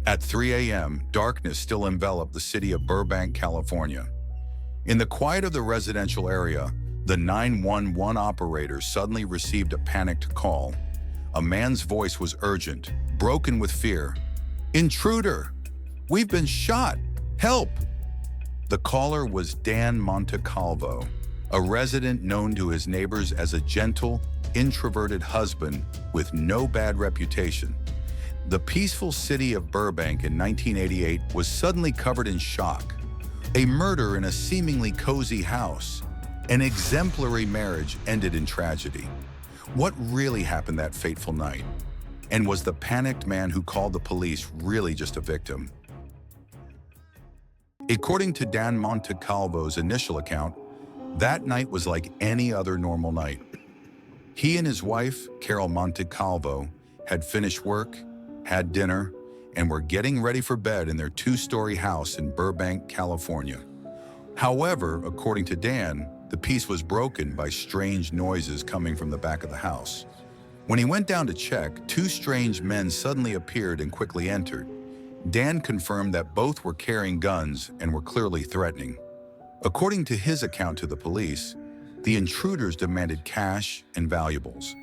At 3 a.m., darkness still enveloped the city of Burbank, California. In the quiet of the residential area, the 911 operator suddenly received a panicked call. A man's voice was urgent, broken with fear. "Intruder! We've been shot! Help!" The caller was Dan Montecalvo, a resident known to his neighbors as a gentle, introverted husband with no bad reputation. The peaceful city of Burbank in 1988 was suddenly covered in shock. A murder in a seemingly cozy house. An exemplary marriage ended in tragedy. What really happened that fateful night? And was the panicked man who called the police really just a victim? According to Dan Montecalvo's initial account, that night was like any other normal night. He and his wife, Carol Montecalvo, had finished work, had dinner, and were getting ready for bed in their two-story house in Burbank, California. However, according to Dan, the peace was broken by strange noises coming from the back of the house. When he went down to check, two strange men suddenly appeared and quickly entered. Dan confirmed that both were carrying guns and were clearly threatening. According to his account to the police, the intruders demanded cash and valuables.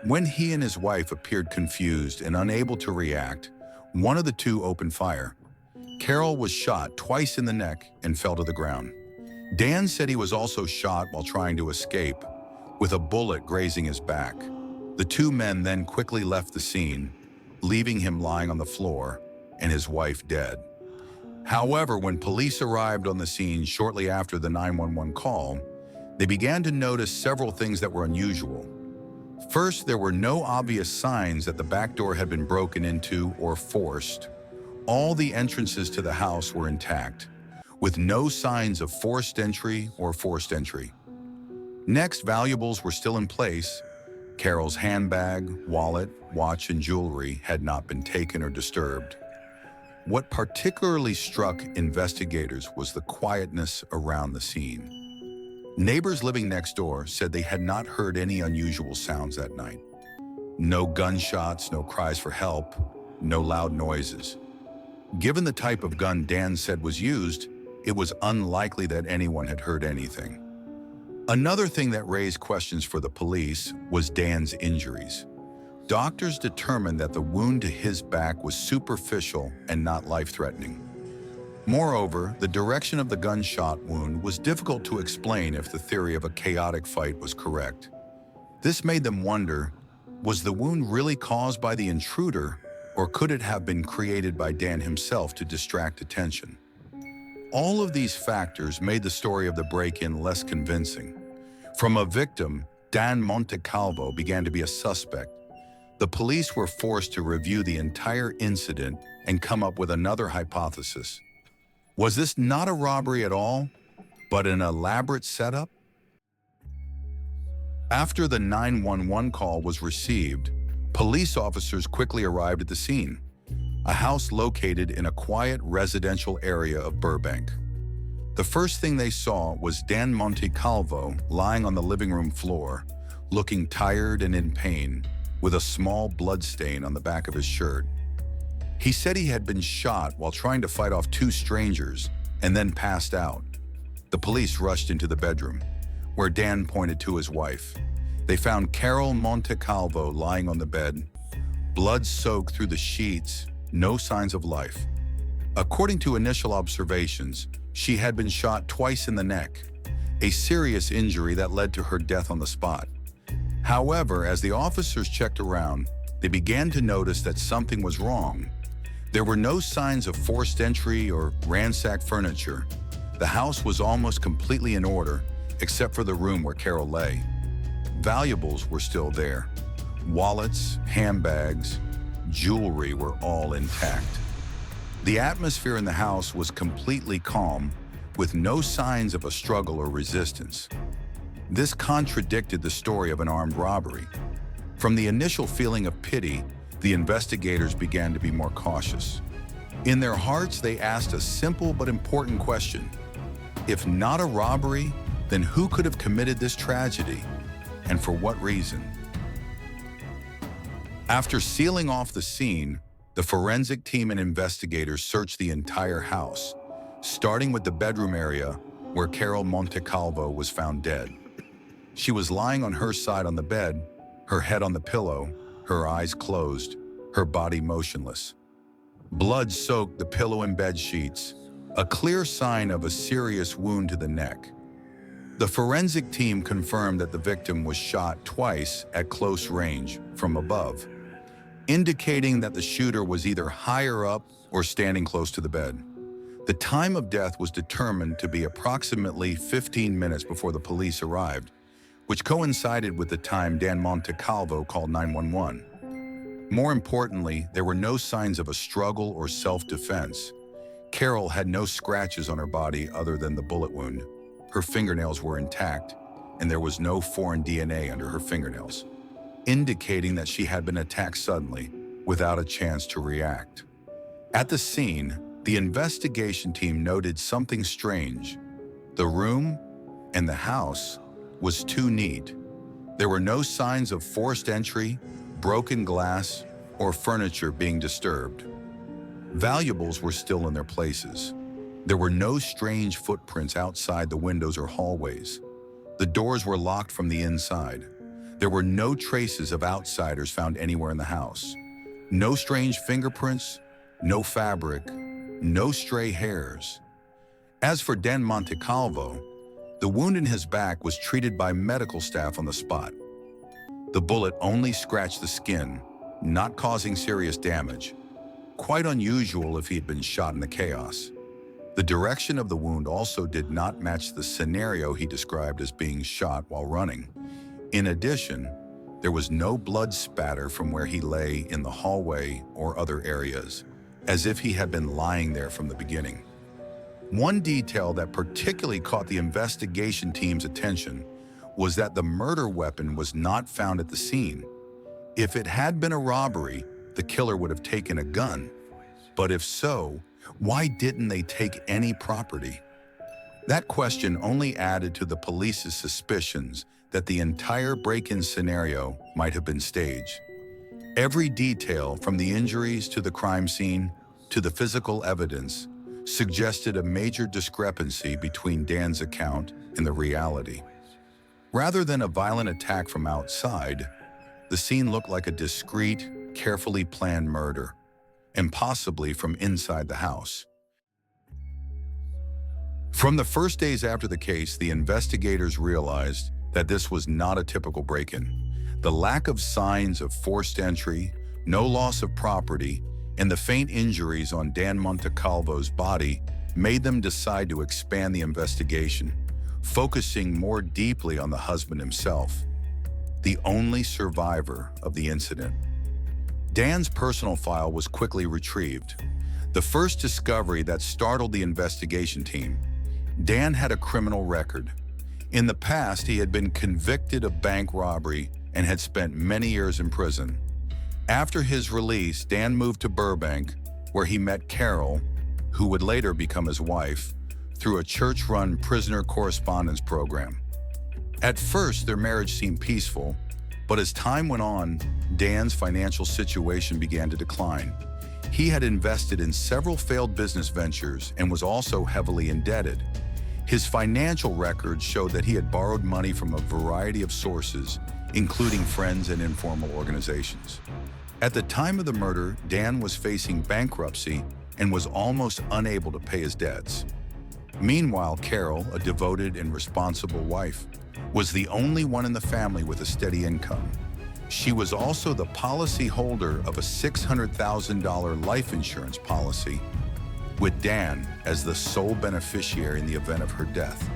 When he and his wife appeared confused and unable to react, one of the two opened fire. Carol was shot twice in the neck and fell to the ground. Dan said he was also shot while trying to escape, with a bullet grazing his back. The two men then quickly left the scene, leaving him lying on the floor and his wife dead. However, when police arrived on the scene shortly after the 911 call, they began to notice several things that were unusual. First, there were no obvious signs that the back door had been broken into or forced. All the entrances to the house were intact, with no signs of forced entry or forced entry. Next, valuables were still in place. Carol's handbag, wallet, watch, and jewelry had not been taken or disturbed. What particularly struck investigators was the quietness around the scene. Neighbors living next door said they had not heard any unusual sounds that night. No gunshots, no cries for help, no loud noises. Given the type of gun Dan said was used, it was unlikely that anyone had heard anything. Another thing that raised questions for the police was Dan's injuries. Doctors determined that the wound to his back was superficial and not life-threatening. Moreover, the direction of the gunshot wound was difficult to explain if the theory of a chaotic fight was correct. This made them wonder, was the wound really caused by the intruder, or could it have been created by Dan himself to distract attention? All of these factors made the story of the break-in less convincing. From a victim, Dan Montecalvo began to be a suspect. The police were forced to review the entire incident and come up with another hypothesis. Was this not a robbery at all, but an elaborate setup? After the 911 call was received, police officers quickly arrived at the scene, a house located in a quiet residential area of Burbank. The first thing they saw was Dan Montecalvo lying on the living room floor, looking tired and in pain, with a small blood stain on the back of his shirt. He said he had been shot while trying to fight off two strangers and then passed out. The police rushed into the bedroom, where Dan pointed to his wife. They found Carol Montecalvo lying on the bed, blood soaked through the sheets, no signs of life. According to initial observations, she had been shot twice in the neck, a serious injury that led to her death on the spot. However, as the officers checked around, they began to notice that something was wrong. There were no signs of forced entry or ransacked furniture. The house was almost completely in order, except for the room where Carol lay. Valuables were still there. Wallets, handbags, jewelry were all intact. The atmosphere in the house was completely calm, with no signs of a struggle or resistance. This contradicted the story of an armed robbery. From the initial feeling of pity, the investigators began to be more cautious. In their hearts, they asked a simple but important question. If not a robbery, then who could have committed this tragedy, and for what reason? After sealing off the scene, The forensic team and investigators searched the entire house, starting with the bedroom area where Carol Montecalvo was found dead. She was lying on her side on the bed, her head on the pillow, her eyes closed, her body motionless. Blood soaked the pillow and bed sheets, a clear sign of a serious wound to the neck. The forensic team confirmed that the victim was shot twice at close range from above, indicating that the shooter was either higher up or standing close to the bed. The time of death was determined to be approximately 15 minutes before the police arrived, which coincided with the time Dan Montecalvo called 911. More importantly, there were no signs of a struggle or self-defense. Carol had no scratches on her body other than the bullet wound. Her fingernails were intact, and there was no foreign DNA under her fingernails, indicating that she had been attacked suddenly, without a chance to react. At the scene, the investigation team noted something strange. The room and the house was too neat. There were no signs of forced entry, broken glass, or furniture being disturbed. Valuables were still in their places. There were no strange footprints outside the windows or hallways. The doors were locked from the inside. There were no traces of outsiders found anywhere in the house. No strange fingerprints, no fabric, no stray hairs. As for Dan Montecalvo, the wound in his back was treated by medical staff on the spot. The bullet only scratched the skin, not causing serious damage. Quite unusual if he had been shot in the chaos. The direction of the wound also did not match the scenario he described as being shot while running. In addition, there was no blood spatter from where he lay in the hallway or other areas, as if he had been lying there from the beginning. One detail that particularly caught the investigation team's attention was that the murder weapon was not found at the scene. If it had been a robbery, the killer would have taken a gun. But if so, why didn't they take any property? That question only added to the police's suspicions that the entire break-in scenario might have been staged. Every detail, from the injuries to the crime scene to the physical evidence, suggested a major discrepancy between Dan's account and the reality. Rather than a violent attack from outside, the scene looked like a discreet, carefully planned murder, and possibly from inside the house. From the first days after the case, the investigators realized that this was not a typical break-in. The lack of signs of forced entry, no loss of property, and the faint injuries on Dan Montecalvo's body made them decide to expand the investigation, focusing more deeply on the husband himself, the only survivor of the incident. Dan's personal file was quickly retrieved. The first discovery that startled the investigation team: Dan had a criminal record. In the past, he had been convicted of bank robbery and had spent many years in prison. After his release, Dan moved to Burbank, where he met Carol, who would later become his wife, through a church-run prisoner correspondence program. At first, their marriage seemed peaceful, but as time went on, Dan's financial situation began to decline. He had invested in several failed business ventures and was also heavily indebted. His financial records showed that he had borrowed money from a variety of sources, including friends and informal organizations. At the time of the murder, Dan was facing bankruptcy and was almost unable to pay his debts. Meanwhile, Carol, a devoted and responsible wife, was the only one in the family with a steady income. She was also the policy holder of a $600,000 life insurance policy, with Dan as the sole beneficiary in the event of her death.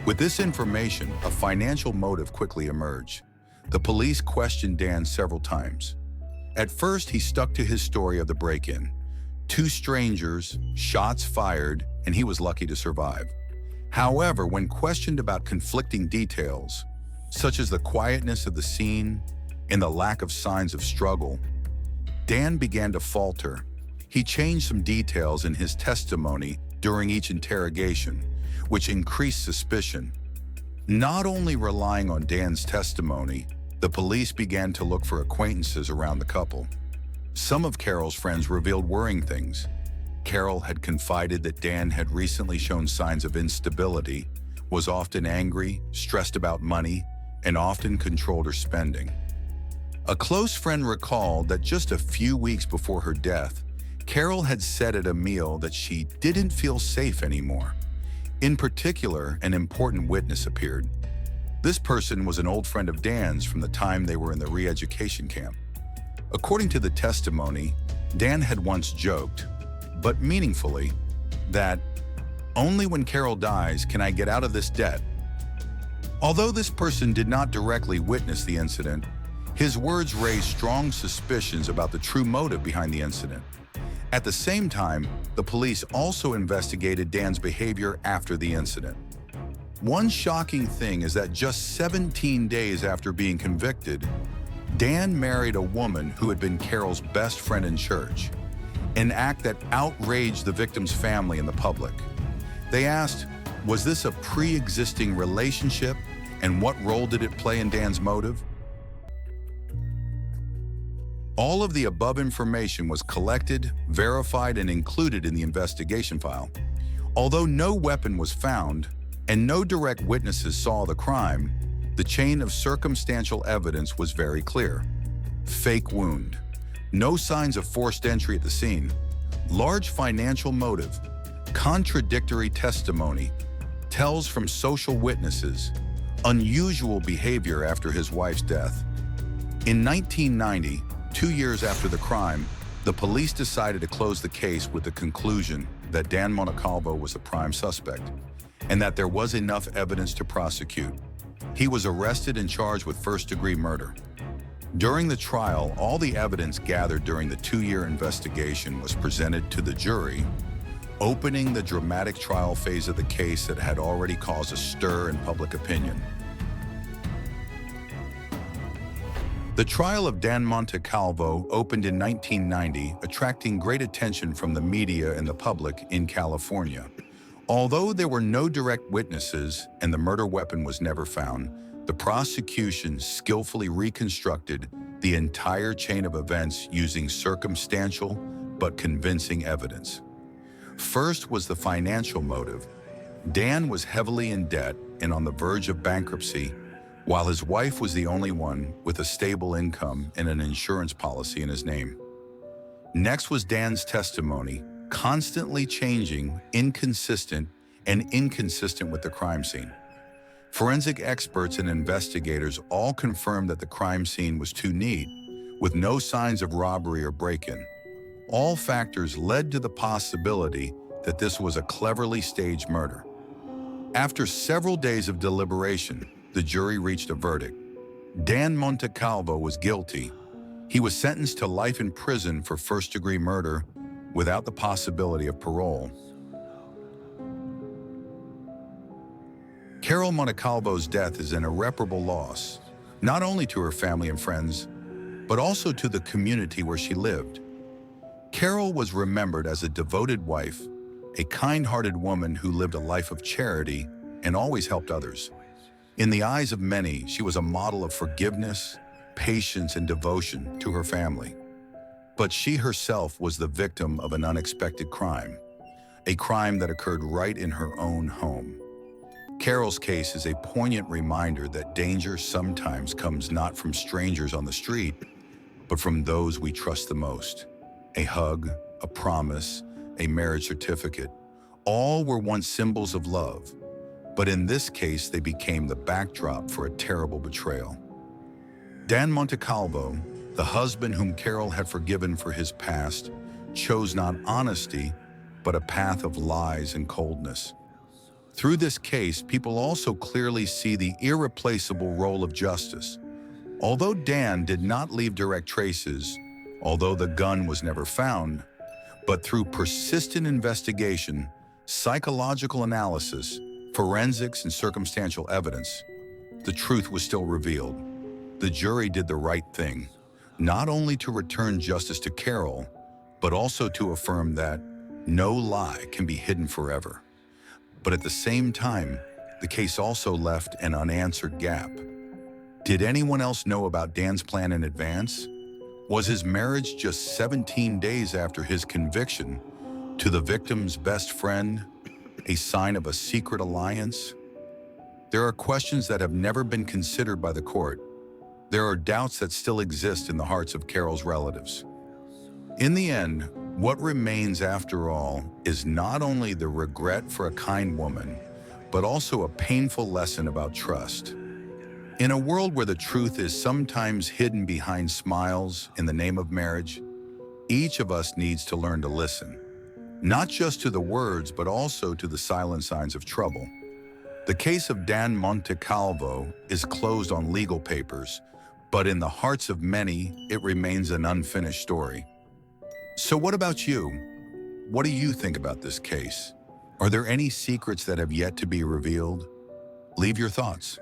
With this information, a financial motive quickly emerged. The police questioned Dan several times. At first, he stuck to his story of the break-in. 2 strangers, shots fired, and he was lucky to survive. However, when questioned about conflicting details, such as the quietness of the scene and the lack of signs of struggle, Dan began to falter. He changed some details in his testimony during each interrogation, which increased suspicion. Not only relying on Dan's testimony, the police began to look for acquaintances around the couple. Some of Carol's friends revealed worrying things. Carol had confided that Dan had recently shown signs of instability, was often angry, stressed about money, and often controlled her spending. A close friend recalled that just a few weeks before her death, Carol had said at a meal that she didn't feel safe anymore. In particular, an important witness appeared. This person was an old friend of Dan's from the time they were in the re-education camp. According to the testimony, Dan had once joked, but meaningfully, that only when Carol dies can I get out of this debt. Although this person did not directly witness the incident, his words raised strong suspicions about the true motive behind the incident. At the same time, the police also investigated Dan's behavior after the incident. One shocking thing is that just 17 days after being convicted, Dan married a woman who had been Carol's best friend in church, an act that outraged the victim's family and the public. They asked, was this a pre-existing relationship, and what role did it play in Dan's motive? All of the above information was collected, verified, and included in the investigation file. Although no weapon was found and no direct witnesses saw the crime, the chain of circumstantial evidence was very clear. Fake wound, no signs of forced entry at the scene, large financial motive, contradictory testimony, tells from social witnesses, unusual behavior after his wife's death. In 1990, 2 years after the crime, the police decided to close the case with the conclusion that Dan Montecalvo was the prime suspect and that there was enough evidence to prosecute. He was arrested and charged with first-degree murder. During the trial, all the evidence gathered during the 2-year investigation was presented to the jury, opening the dramatic trial phase of the case that had already caused a stir in public opinion. The trial of Dan Montecalvo opened in 1990, attracting great attention from the media and the public in California. Although there were no direct witnesses and the murder weapon was never found, the prosecution skillfully reconstructed the entire chain of events using circumstantial but convincing evidence. First was the financial motive. Dan was heavily in debt and on the verge of bankruptcy, while his wife was the only one with a stable income and an insurance policy in his name. Next was Dan's testimony, constantly changing, inconsistent with the crime scene. Forensic experts and investigators all confirmed that the crime scene was too neat, with no signs of robbery or break-in. All factors led to the possibility that this was a cleverly staged murder. After several days of deliberation, the jury reached a verdict. Dan Montecalvo was guilty. He was sentenced to life in prison for first-degree murder without the possibility of parole. Carol Montecalvo's death is an irreparable loss, not only to her family and friends, but also to the community where she lived. Carol was remembered as a devoted wife, a kind-hearted woman who lived a life of charity and always helped others. In the eyes of many, she was a model of forgiveness, patience, and devotion to her family. But she herself was the victim of an unexpected crime, a crime that occurred right in her own home. Carol's case is a poignant reminder that danger sometimes comes not from strangers on the street, but from those we trust the most. A hug, a promise, a marriage certificate, all were once symbols of love. But in this case, they became the backdrop for a terrible betrayal. Dan Montecalvo, the husband whom Carol had forgiven for his past, chose not honesty, but a path of lies and coldness. Through this case, people also clearly see the irreplaceable role of justice. Although Dan did not leave direct traces, although the gun was never found, but through persistent investigation, psychological analysis, forensics, and circumstantial evidence, the truth was still revealed. The jury did the right thing, not only to return justice to Carol, but also to affirm that no lie can be hidden forever. But at the same time, the case also left an unanswered gap. Did anyone else know about Dan's plan in advance? Was his marriage just 17 days after his conviction to the victim's best friend a sign of a secret alliance? There are questions that have never been considered by the court. There are doubts that still exist in the hearts of Carol's relatives. In the end, what remains after all is not only the regret for a kind woman, but also a painful lesson about trust. In a world where the truth is sometimes hidden behind smiles in the name of marriage, each of us needs to learn to listen, not just to the words, but also to the silent signs of trouble. The case of Dan Montecalvo is closed on legal papers, but in the hearts of many, it remains an unfinished story. So what about you? What do you think about this case? Are there any secrets that have yet to be revealed? Leave your thoughts.